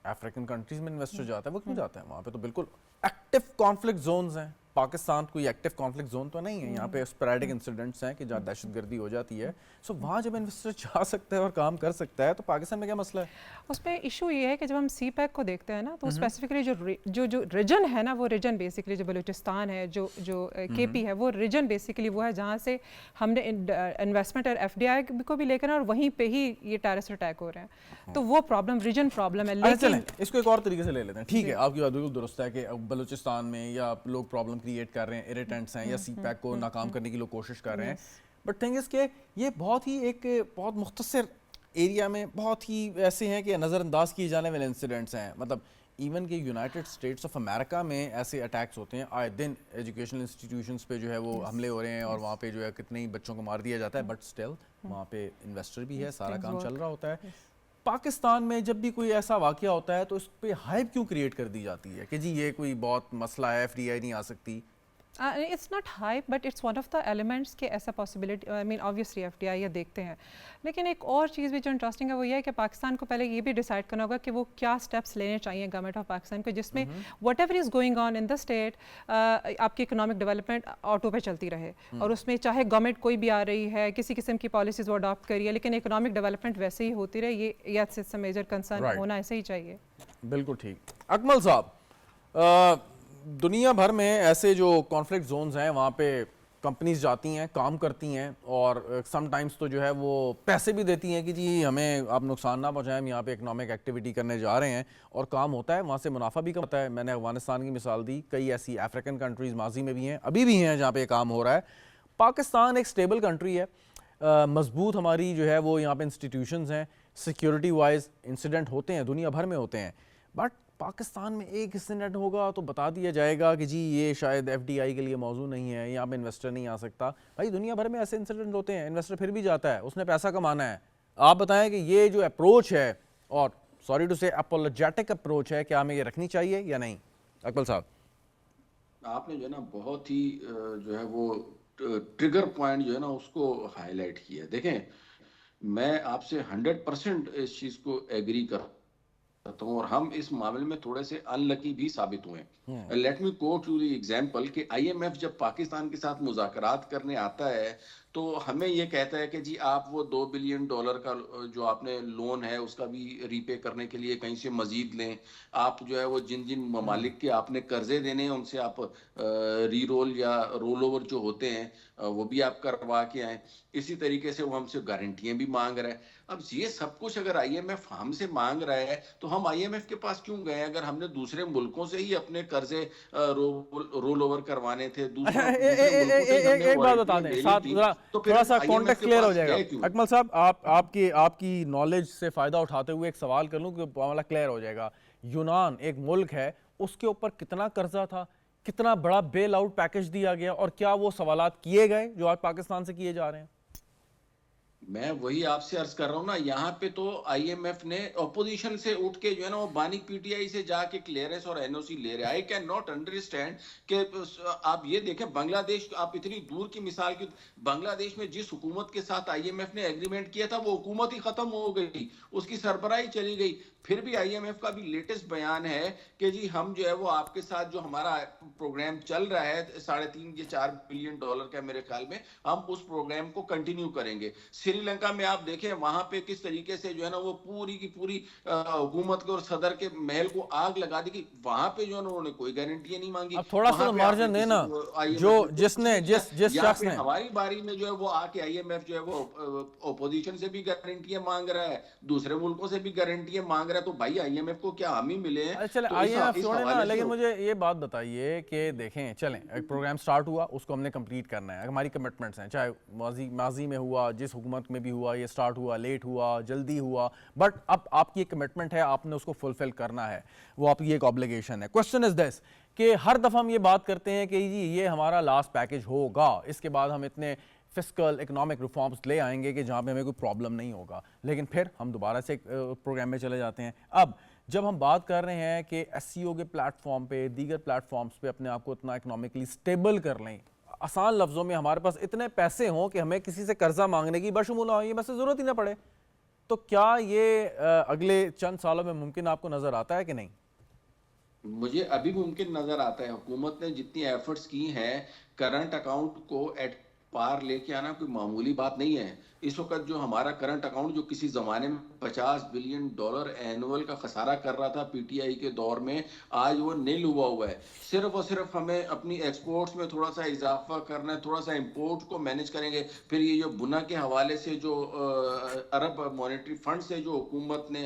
افریقن کنٹریز میں انویسٹر جاتا ہے, وہ کیوں جاتا ہے؟ وہاں پہ تو بالکل ایکٹیو کانفلکٹ زونز ہیں. پاکستان کوئی ایکٹیو کانفلکٹ زون تو نہیں ہے, یہاں پہ اسپریڈک انسیڈنٹس ہیں کہ جہاں دہشت گردی ہو جاتی ہے. سو وہاں جب انویسٹر جا سکتا ہے اور کام کر سکتا ہے تو پاکستان میں کیا مسئلہ ہے؟ اس پہ ایشو یہ ہے کہ جب ہم سی پیک کو دیکھتے ہیں نا تو اسپیسیفکلی جو ریجن ہے نا, وہ ریجن بیسکلی جو بلوچستان ہے, جو KP ہے, وہ ریجن بیسکلی وہ ہے جہاں سے ہم نے انویسٹمنٹ اور FDI کو بھی لے کر, اور وہیں پہ ہی یہ ٹیررسٹ اٹیک ہو رہے ہیں. تو وہ پرابلم ریجن پرابلم ہے. لیکن اس کو ایک اور طریقے سے لے لیتے ہیں. ٹھیک ہے, آپ کی بات بالکل درست ہے کہ بلوچستان میں یا لوگ پرابلم کریٹ کر رہے ہیں, irritants ہیں, یا سی پیک کو ناکام کرنے کی لوگ کوشش کر رہے ہیں. بٹ تھنگ از کہ یہ بہت ہی ایک بہت مختصر ایریا میں بہت ہی ایسے ہیں کہ نظر انداز کیے جانے والے انسیڈنٹس ہیں. مطلب ایون کہ یونائٹڈ اسٹیٹس آف امریکہ میں ایسے اٹیکس ہوتے ہیں آئے دن, ایجوکیشنل انسٹیٹیوشنس پہ جو ہے وہ حملے ہو رہے ہیں, اور وہاں پہ جو ہے کتنے ہی بچوں کو مار دیا جاتا ہے, بٹ اسٹل وہاں پہ انویسٹر بھی ہے, سارا کام چل رہا ہوتا ہے. پاکستان میں جب بھی کوئی ایسا واقعہ ہوتا ہے تو اس پہ ہائپ کیوں کریٹ کر دی جاتی ہے کہ جی یہ کوئی بہت مسئلہ ہے, FDI نہیں آ سکتی؟ It's not hype but it's one of the elements کہ ایسا possibility, I mean obviously FDI یہ دیکھتے ہیں. لیکن ایک اور چیز بھی جو انٹرسٹنگ ہے وہ یہ ہے کہ پاکستان کو پہلے یہ بھی ڈیسائڈ کرنا ہوگا کہ وہ کیا اسٹیپس لینے چاہیے گورنمنٹ آف پاکستان کو, جس میں what ever is going on in the state آپ کی اکنامک ڈیولپمنٹ آٹو پہ چلتی رہے, اور اس میں چاہے گورنمنٹ کوئی بھی آ رہی ہے, کسی قسم کی پالیسیز وہ اڈاپٹ کری ہے, لیکن اکنامک ڈیولپمنٹ ویسے ہی ہوتی رہے. یہ اٹس میجر کنسرن ہونا ایسے ہی چاہیے. بالکل ٹھیک. اکمل صاحب, دنیا بھر میں ایسے جو کانفلکٹ زونز ہیں وہاں پہ کمپنیز جاتی ہیں, کام کرتی ہیں, اور سم ٹائمز تو جو ہے وہ پیسے بھی دیتی ہیں کہ جی ہمیں آپ نقصان نہ پہنچائیں, ہم یہاں پہ اکنامک ایکٹیویٹی کرنے جا رہے ہیں, اور کام ہوتا ہے, وہاں سے منافع بھی کم ہوتا ہے. میں نے افغانستان کی مثال دی, کئی ایسی افریقن کنٹریز ماضی میں بھی ہیں, ابھی بھی ہیں, جہاں پہ کام ہو رہا ہے. پاکستان ایک اسٹیبل کنٹری ہے, مضبوط ہماری جو ہے وہ یہاں پہ انسٹیٹیوشنز ہیں, سیکیورٹی وائز انسیڈنٹ ہوتے ہیں, دنیا بھر میں ہوتے ہیں, بٹ پاکستان میں ایک انسیڈنٹ ہوگا تو بتا دیا جائے گا کہ جی یہ شاید ایف ڈی آئی کے لیے موضوع نہیں ہے, یہاں پہ انویسٹر نہیں آ سکتا. بھائی دنیا بھر میں ایسے انسیڈنٹ ہوتے ہیں, انویسٹر پھر بھی جاتا ہے, اس نے پیسہ کمانا ہے. آپ بتائیں کہ یہ جو اپروچ ہے, اور سوری ٹو سے اپولوجیٹک اپروچ ہے, کیا ہمیں یہ رکھنی چاہیے یا نہیں؟ اکمل صاحب, آپ نے جو ہے نا بہت ہی جو ہے وہ ٹریگر پوائنٹ جو ہے نا اس کو ہائی لائٹ کیا. دیکھیں میں آپ سے 100% اس چیز کو ایگری کرتا ہوں, اور ہم اس معاملے میں تھوڑے سے ان لکی بھی ثابت ہوئے. Let me quote you the example کہ آئی ایم ایف جب پاکستان کے ساتھ مذاکرات کرنے آتا ہے تو ہمیں یہ کہتا ہے کہ جی آپ وہ $2 بلین کا جو آپ نے لون ہے اس کا بھی ری پے کرنے کے لیے کہیں سے مزید لیں. آپ جو ہے وہ جن جن ممالک کے آپ نے قرضے دینے ہیں ان سے آپ ری رول یا رول اوور جو ہوتے ہیں وہ بھی آپ کروا کے آئیں. اسی طریقے سے وہ ہم سے گارنٹیاں بھی مانگ رہا ہے. اب یہ سب کچھ اگر آئی ایم ایف ہم سے مانگ رہا ہے تو ہم آئی ایم ایف کے پاس کیوں گئے, اگر ہم نے دوسرے ملکوں سے ہی اپنے قرضے رول اوور کروانے تھے, ایک بات بتا دیں ساتھ تھوڑا سا کانٹیکسٹ کلیئر ہو جائے گا. اکمل صاحب, آپ کی نالج سے فائدہ اٹھاتے ہوئے ایک سوال کر لوں کہ معاملہ کلیئر ہو جائے گا. یونان ایک ملک ہے, اس کے اوپر کتنا قرضہ تھا, کتنا بڑا بیل آؤٹ پیکج دیا گیا, اور کیا وہ سوالات کیے گئے جو آج پاکستان سے کیے جا رہے ہیں؟ میں وہی آپ سے عرض کر رہا ہوں نا, یہاں پہ تو آئی ایم ایف نے اپوزیشن سے اٹھ کے جو ہے نا وہ بانی پی ٹی آئی سے جا کے کلیئرنس اور این او سی لے رہے. آئی کین ناٹ انڈرسٹینڈ کہ آپ یہ دیکھیں بنگلہ دیش, آپ اتنی دور کی مثال کی, بنگلہ دیش میں جس حکومت کے ساتھ آئی ایم ایف نے ایگریمنٹ کیا تھا وہ حکومت ہی ختم ہو گئی, اس کی سربراہی چلی گئی. پھر بھی آئی ایم ایف کا بھی لیٹسٹ بیان ہے کہ جی ہم جو ہے وہ آپ کے ساتھ جو ہمارا پروگرام چل رہا ہے $3.5 یا $4 بلین کا میرے خیال میں, ہم اس پروگرام کو کنٹینیو کریں گے. سری لنکا میں آپ دیکھیں وہاں پہ کس طریقے سے جو ہے نا وہ پوری کی پوری حکومت کے اور صدر کے محل کو آگ لگا دی گئی. وہاں پہ جو ہے نا انہوں نے کوئی گارنٹیاں نہیں مانگی. اب تھوڑا سا مارجن دینا, جو جس شخص نے ہماری باری میں جو ہے وہ آ کے آئی ایم ایف جو ہے وہ اپوزیشن سے بھی گارنٹیاں مانگ رہا ہے, دوسرے ملکوں سے بھی گارنٹیاں مانگ رہا ہے. تو بھائی آئی ایم ایف کو کیا ہم ہی ملے ہیں؟ چلیں آئی ایم ایف چھوڑیں نا, لیکن مجھے یہ بات بتائیے کہ دیکھیں چلیں ایک پروگرام سٹارٹ ہوا, اس کو ہم نے کمپلیٹ کرنا ہے. ہماری کمٹمنٹس ہیں, چاہے ماضی میں ہوا, جس حکومت میں بھی ہوا, یہ سٹارٹ ہوا, لیٹ ہوا, جلدی ہوا, بٹ اب آپ کی ایک کمٹمنٹ ہے, آپ نے اس کو فلفل کرنا ہے, وہ آپ کی ایک آبلیگیشن ہے. کوسچن از دس کہ ہر دفعہ ہم یہ بات کرتے ہیں کہ جی یہ ہمارا لاسٹ پیکج ہوگا, اس کے بعد ہم اتنے فسکل اکنامک ریفارمز لے آئیں گے کہ جہاں پہ ہمیں کوئی پرابلم نہیں ہوگا, لیکن پھر ہم دوبارہ سے ایک پروگرام میں چلے جاتے ہیں. اب جب ہم بات کر رہے ہیں کہ ایس سی او کے پلیٹ فارم پہ, دیگر پلیٹ فارمز پہ اپنے آپ کو اتنا اکنامکلی سٹیبل کر لیں, آسان لفظوں میں ہمارے پاس اتنے پیسے ہوں کہ ہمیں کسی سے قرضہ مانگنے کی بشمول یہ بس ضرورت ہی نہ پڑے, تو کیا یہ اگلے چند سالوں میں ممکن آپ کو نظر آتا ہے کہ نہیں؟ مجھے ابھی ممکن نظر آتا ہے. حکومت نے جتنی ایفرٹس کی ہیں کرنٹ اکاؤنٹ کو ایٹ پار لے کے آنا کوئی معمولی بات نہیں ہے. اس وقت جو ہمارا کرنٹ اکاؤنٹ جو کسی زمانے میں $50 بلین اینول کا خسارہ کر رہا تھا پی ٹی آئی کے دور میں, آج وہ نیل ہوا ہے. صرف اور صرف ہمیں اپنی ایکسپورٹس میں تھوڑا سا اضافہ کرنا ہے, تھوڑا سا امپورٹ کو مینیج کریں گے. پھر یہ جو بنا کے حوالے سے جو عرب مانیٹری فنڈ سے جو حکومت نے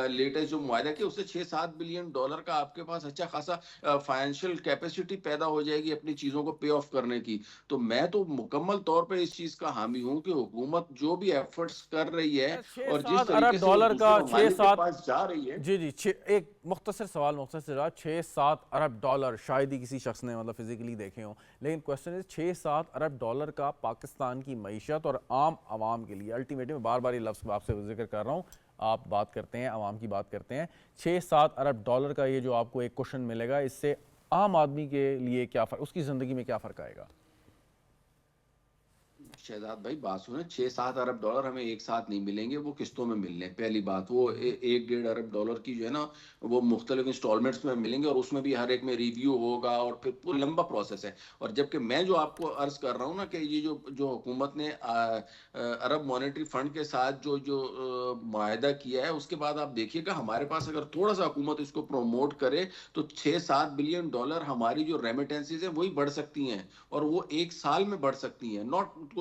لیٹسٹ جو معاہدہ کیا, اس سے $6-7 بلین کا آپ کے پاس اچھا خاصا فائنینشیل کیپیسٹی پیدا ہو جائے گی اپنی چیزوں کو پے آف کرنے کی. تو میں تو مکمل طور پہ اس چیز کا حامی ہوں کہ حکومت جو بھی ایفرٹس کر رہی ہے اور جس طریقے سے ڈالر کا ممالک کے پاس جا رہی ہے. جی ایک مختصر سوال, مختصر جواب. $6-7 ارب شاید ہی کسی شخص نے مطلب فزیکلی دیکھے ہوں, لیکن کوشچن ہے $6-7 ارب کا پاکستان کی معیشت اور عام عوام کے لیے, الٹیمیٹلی میں بار بار یہ لفظ آپ سے ذکر کر رہا ہوں, آپ بات کرتے ہیں عوام کی بات کرتے ہیں, $6-7 ارب کا یہ جو آپ کو ایک کوشچن ملے گا, اس سے عام آدمی کے لیے کیا فرق, اس کی زندگی میں کیا فرق آئے گا؟ شہزاد بھائی بات سنیں, $6-7 ارب ہمیں ایک ساتھ نہیں ملیں گے, وہ قسطوں میں ملنے ہیں. پہلی بات وہ $1-1.5 ارب کی جو ہے نا وہ مختلف انسٹالمنٹس میں ملیں گے, اور اس میں بھی ہر ایک میں ریویو ہوگا, اور پھر پورا لمبا پروسیس ہے. اور جبکہ میں جو آپ کو عرض کر رہا ہوں نا کہ یہ جو حکومت نے عرب مانیٹری فنڈ کے ساتھ جو معاہدہ کیا ہے, اس کے بعد آپ دیکھیے گا ہمارے پاس اگر تھوڑا سا حکومت اس کو پروموٹ کرے تو $6-7 بلین ہماری جو ریمیٹنسز ہیں وہی بڑھ سکتی ہیں, اور وہ ایک سال میں بڑھ سکتی ہیں, ناٹ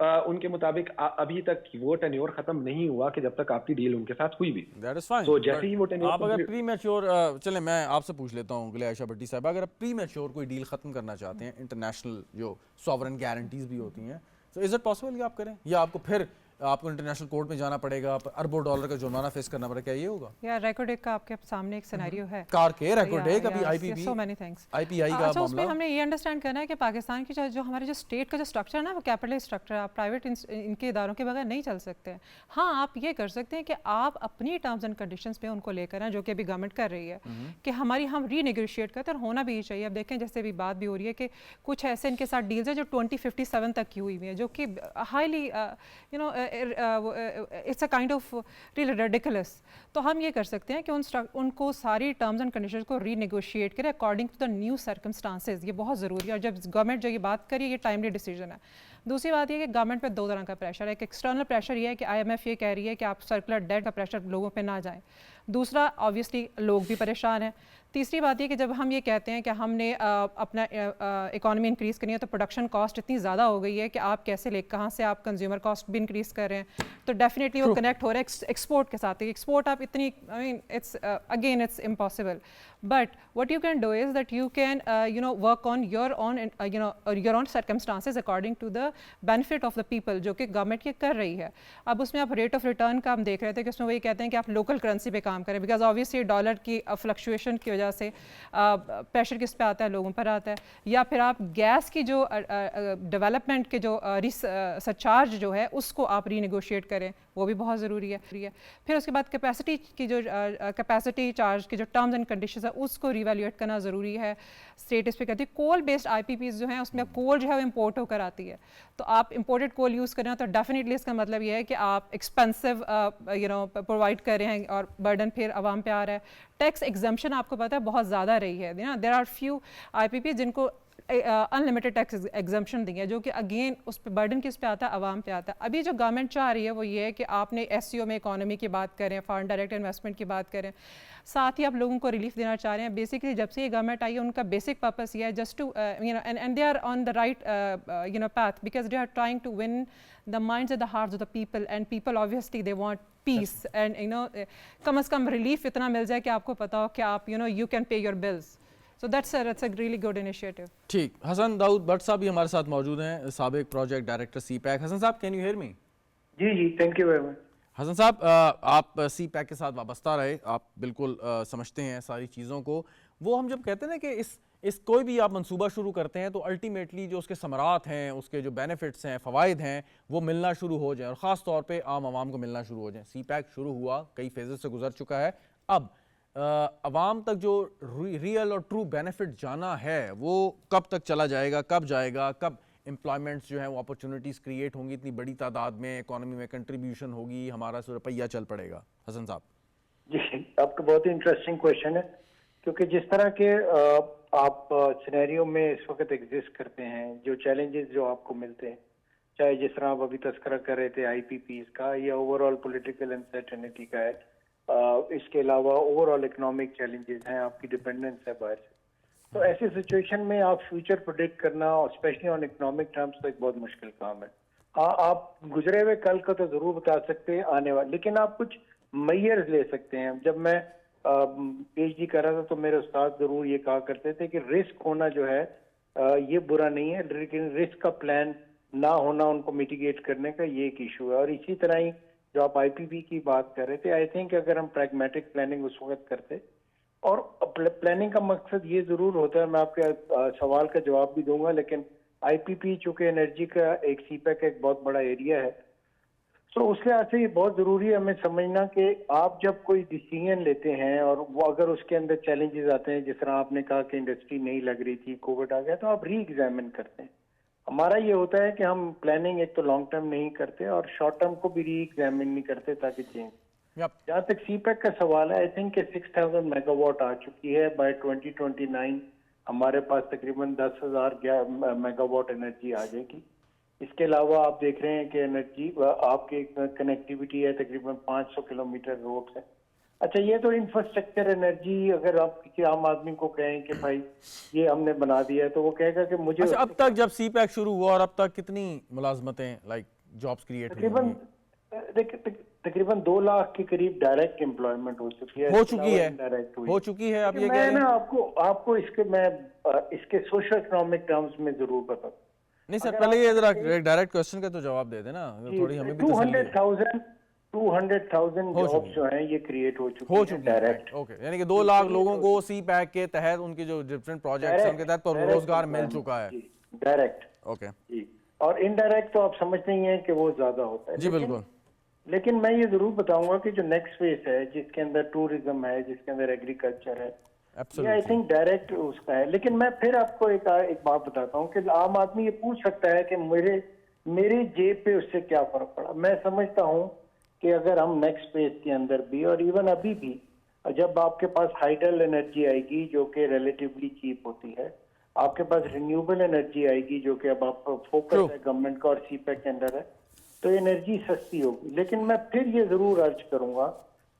ان کے مطابق ابھی تک وہ ٹینیور ختم نہیں ہوا کہ جب تک آپ کی ڈیل ان کے ساتھ ہوئی بھی. That is fine. تو جیسے ہی وہ ٹینیور آپ اگر پری میچور، چلیں میں آپ سے پوچھ لیتا ہوں گلے عائشہ بھٹی صاحب، اگر آپ پری میچور کوئی ڈیل ختم کرنا چاہتے ہیں، انٹرنیشنل جو سوورن گارنٹیز بھی ہوتی ہیں، تو از اٹ پاسبل کہ آپ کریں، یا آپ کو پھر آپ کو انٹرنیشنل کورٹ میں جانا پڑے گا، اربوں ڈالر کا جرمانہ فیس کرنا پڑے گا، کیا یہ ہوگا؟ یا ریکارڈ ایک کا آپ کے سامنے ایک سینیریو ہے، کار کے ریکارڈ ایک، ابھی آئی پی سو مینی تھنگس، آئی پی آئی کا اچھا اس میں معاملہ. ہم نے یہ انڈرسٹینڈ کرنا ہے کہ پاکستان کی جو ہمارے جو اسٹیٹ کا جو اسٹرکچر ہے نا، وہ کیپٹل اسٹرکچر ہے. آپ پرائیویٹ ان کے اداروں کے بغیر نہیں چل سکتے ہیں. ہاں آپ یہ کر سکتے ہیں کہ آپ اپنی ٹرمز اینڈ کنڈیشنز پہ ان کو لے کر ہیں، جو کہ ابھی گورنمنٹ کر رہی ہے کہ ہم ری نیگوشیٹ کرتے ہیں، اور ہونا بھی یہ چاہیے. اب دیکھیں جیسے ابھی بات بھی ہو رہی ہے کہ کچھ ایسے ان کے ساتھ ڈیلز ہیں جو 2057 تک کی ہوئی ہوئی ہیں، جو کہ highly you know it's a kind of really ridiculous. تو ہم یہ کر سکتے ہیں کہ ان کو ساری ٹرمز اینڈ کنڈیشنز کو ری نیگوشیٹ کریں according to the new circumstances. یہ بہت ضروری ہے، اور جب گورنمنٹ جو یہ بات کری یہ ٹائملی ڈیسیجن ہے. دوسری بات یہ ہے کہ گورنمنٹ پہ دو طرح کا پریشر ہے. ایک ایکسٹرنل پریشر یہ ہے کہ آئی ایم ایف یہ کہہ رہی ہے کہ آپ سرکولر ڈیٹ کا پریشر لوگوں پہ نہ جائیں. دوسرا آبویسلی لوگ بھی پریشان ہیں. تیسری بات یہ کہ جب ہم یہ کہتے ہیں کہ ہم نے اپنا اکانومی انکریز کرنی ہے تو پروڈکشن کاسٹ اتنی زیادہ ہو گئی ہے کہ آپ کیسے کہاں سے آپ کنزیومر کاسٹ بھی انکریز کر رہے ہیں. تو ڈیفینیٹلی وہ کنیکٹ ہو رہا ہے ایکسپورٹ کے ساتھ. ایکسپورٹ آپ اتنی I mean it's impossible. But what you can do is that you can work on your own circumstances according to the benefit of the people, جو کہ گورنمنٹ یہ کر رہی ہے. اب اس میں آپ ریٹ آف ریٹرن کا ہم دیکھ رہے تھے کہ اس میں وہی کہتے ہیں کہ آپ لوکل کرنسی پہ کام کریں، بیکاز آبویسلی ڈالر کی فلکچویشن کی وجہ سے پریشر کس پہ آتا ہے، لوگوں پر آتا ہے. یا پھر آپ گیس کی جو ڈیولپمنٹ کے جو سرچارج جو ہے اس کو آپ ری نیگوشیٹ کریں، وہ بھی بہت ضروری ہے. پھر اس کے بعد کیپیسٹی کی جو کیپیسٹی چارج کی جو ٹرمز اینڈ کنڈیشنز ہے اس کو ریویلیویٹ کرنا ضروری ہے. اسٹیٹ اس پہ کہتی ہے کول بیسڈ آئی پی پیز جو ہیں اس میں کول جو ہے وہ امپورٹ ہو کر آتی ہے. تو آپ امپورٹڈ کول یوز کریں تو ڈیفینیٹلی اس کا مطلب یہ ہے کہ آپ ایکسپینسو پرووائڈ کر رہے ہیں اور برڈن پھر عوام پہ آ رہا ہے. ٹیکس ایگزمپشن آپ کو پتہ ہے بہت زیادہ رہی ہے. دیر آر فیو آئی پی پی جن کو انلمیٹڈ ٹیکس ایگزمپشن دی ہے، جو کہ اگین اس پہ برڈن کس پہ آتا ہے، عوام پہ آتا ہے. ابھی جو گورنمنٹ چاہ رہی ہے وہ یہ ہے کہ آپ نے ایس سی او میں اکانومی کی بات کریں، فارن ڈائریکٹ انویسٹمنٹ کی بات کریں، ساتھ ہی آپ لوگوں کو ریلیف دینا چاہ رہے ہیں. بیسکلی جب سے یہ گورنمنٹ آئی ہے ان کا بیسک پرپس یہ ہے just to and they are on the right path because they are trying to win the minds and the hearts of the people, and people obviously they want peace and come is come relief اتنا مل جائے کہ آپ کو پتا ہو کہ آپ you can pay your bills. So that's a really good initiative. ٹھیک. حسن داؤد بٹ صاحب بھی ہمارے ساتھ موجود ہیں، سابق project director CPEC. Hassan صاحب کین یو ہیئر می؟ جی thank you very much. Hassan صاحب آپ سی پیک کے ساتھ وابستہ رہے، آپ بالکل سمجھتے ہیں ساری چیزوں کو. وہ ہم جب کہتے ہیں نا کہ اس کوئی بھی آپ منصوبہ شروع کرتے ہیں تو الٹیمیٹلی جو اس کے ثمرات ہیں، اس کے جو بینیفٹس ہیں، فوائد ہیں، وہ ملنا شروع ہو جائیں، اور خاص طور پہ عام عوام کو ملنا شروع ہو جائیں. سی پیک شروع ہوا، کئی فیزز سے گزر چکا ہے. اب عوام تک جو ریئل اور ٹرو بینیفٹ جانا ہے وہ کب تک چلا جائے گا، کب جائے گا، کب امپلائمنٹس جو ہیں وہ اپرچونیٹیز کریٹ ہوں گی اتنی بڑی تعداد میں، اکانومی میں کنٹریبیوشن ہوگی، ہمارا روپیہ چل پڑے گا؟ حسن صاحب جی آپ کا بہت ہی انٹرسٹنگ کویشچن ہے، کیونکہ جس طرح کے آپ سینیریو میں اس وقت ایگزسٹ کرتے ہیں، جو چیلنجز جو آپ کو ملتے ہیں، چاہے جس طرح آپ ابھی تذکرہ کر رہے تھے آئی پی پیز کا، یا اوور آل پولیٹیکل انسرٹینٹی کا ہے، اس کے علاوہ اوور آل اکنامک چیلنجز ہیں، آپ کی ڈپینڈنس ہے باہر سے. تو ایسی سچویشن میں آپ فیوچر پروڈکٹ کرنا اسپیشلی آن اکنامک ٹرمز تو ایک بہت مشکل کام ہے. ہاں آپ گزرے ہوئے کل کا تو ضرور بتا سکتے ہیں آنے والے، لیکن آپ کچھ میئرز لے سکتے ہیں. جب میں پی ایچ ڈی کر رہا تھا تو میرے استاد ضرور یہ کہا کرتے تھے کہ رسک ہونا جو ہے یہ برا نہیں ہے، لیکن رسک کا پلان نہ ہونا ان کو میٹیگیٹ کرنے کا یہ ایک ایشو ہے. اور اسی طرح ہی جو آپ آئی پی پی کی بات کر رہے تھے، آئی تھنک اگر ہم پریگمیٹک پلاننگ اس وقت کرتے، اور پلاننگ کا مقصد یہ ضرور ہوتا ہے، میں آپ کے سوال کا جواب بھی دوں گا، لیکن آئی پی پی چونکہ انرجی کا ایک سی پیک ایک بہت بڑا ایریا ہے، تو اس لحاظ سے یہ بہت ضروری ہے ہمیں سمجھنا کہ آپ جب کوئی ڈیسیژن لیتے ہیں اور وہ اگر اس کے اندر چیلنجز آتے ہیں، جس طرح آپ نے کہا کہ انڈسٹری نہیں لگ رہی تھی، کووڈ آ گیا، تو آپ ری ایگزامن کرتے ہیں. ہمارا یہ ہوتا ہے کہ ہم پلاننگ ایک تو لانگ ٹرم نہیں کرتے اور شارٹ ٹرم کو بھی ری ایگزامن نہیں کرتے تاکہ چینج. جہاں تک سی پیک کا سوال ہے، آئی تھنک کہ 6000 میگا واٹ آ چکی ہے. بائی 2029 ہمارے پاس تقریباً 10,000 میگا واٹ انرجی آ جائے گی. اس کے علاوہ آپ دیکھ رہے ہیں کہ انرجی آپ کی کنیکٹیوٹی ہے تقریباً 500 کلومیٹر روڈ ہے. اچھا یہ تو انفراسٹرکچر انرجی اگر آپ کسی عام آدمی کو کہیں کہ بھائی یہ ہم نے بنا دیا ہے تو وہ کہے گا کہ مجھے اچھا اب تک جب سی پیک شروع ہوا اور اب تک کتنی ملازمتیں لائک جابس کریٹ ہوئی تقریباً ہیں؟ تقریباً 2 لاکھ کے قریب ڈائریکٹ امپلائمنٹ ہو چکی ہے. ہو اس کے چکی علاوہ ہے indirect ہوئی. ہو چکی ہے آپ یہ کہہ میں رہے نا ہیں؟ آپ کو اس کے سوشل اکنامک ٹرمز میں ضرور بتاؤں. نہیں سر پہلے یہ ذرا ڈائریکٹ کوسچن کا تو جواب دے دیں نا تھوڑی ہمیں بھی تسلی ہے. 200,000 جابس جو ہیں یہ کریٹ ہو چکی ہیں ڈائریکٹ. اوکے یعنی کہ 2 لاکھ لوگوں کو سی پیک کے تحت ان کی جو ڈفرینٹ پروجیکٹس ہیں ان کے تحت روزگار مل چکا ہے. ڈائریکٹ. اوکے جی اور انڈائریکٹ تو آپ سمجھتے ہی ہیں کہ وہ زیادہ ہوتا ہے. جی بالکل. لیکن میں یہ ضرور بتاؤں گا کہ جو نیکسٹ فیز ہے جس کے اندر ٹورزم ہے جس کے اندر ایگریکلچر ہے یہ آئی تھنک ڈائریکٹ اس کا ہے. لیکن میں پھر آپ کو ایک بات بتاتا ہوں کہ عام آدمی یہ پوچھ سکتا ہے کہ میری جیب پہ اس سے کیا فرق پڑا. میں سمجھتا ہوں کہ اگر ہم نیکسٹ فیز کے اندر بھی اور ایون ابھی بھی جب آپ کے پاس ہائیڈل انرجی آئے گی جو کہ ریلیٹیولی چیپ ہوتی ہے, آپ کے پاس رینیوبل انرجی آئے گی جو کہ اب آپ فوکس ہے گورنمنٹ کا اور سی پیک کے اندر ہے, تو انرجی سستی ہوگی. لیکن میں پھر یہ ضرور عرض کروں گا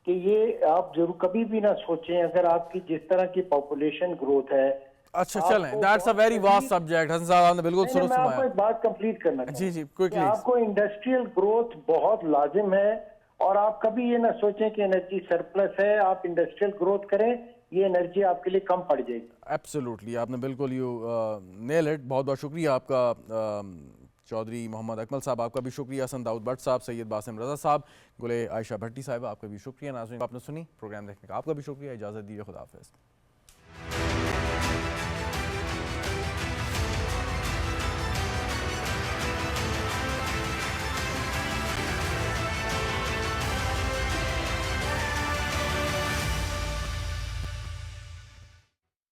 کہ یہ آپ ضرور کبھی بھی نہ سوچیں اگر آپ کی جس طرح کی پاپولیشن گروتھ ہے. اچھا چلیں that's a very vast subject. Hassan صاحب آپ نے بالکل درست میں آپ کو فرمایا. ایک بات کمپلیٹ کرنا چاہوں. جی کوئکلی. آپ کو انڈسٹریل گروتھ بہت لازم ہے اور آپ کبھی یہ نہ سوچیں کہ انرجی سرپلس ہے. آپ انڈسٹریل گروتھ کریں, یہ انرجی آپ کے لیے کم پڑ جائے گی. ایبسولوٹلی آپ نے بالکل یو نیل اٹ. بہت بہت شکریہ آپ کا چودھری محمد اکمل صاحب, آپ کا بھی شکریہ. حسن داؤد بٹ صاحب, سید باسم رضا صاحب, گلے عائشہ بھٹی صاحبہ, آپ کا بھی شکریہ. ناظرین آپ نے سنی پروگرام دیکھنے کا آپ کا بھی شکریہ. اجازت دیجیے, خدا حافظ.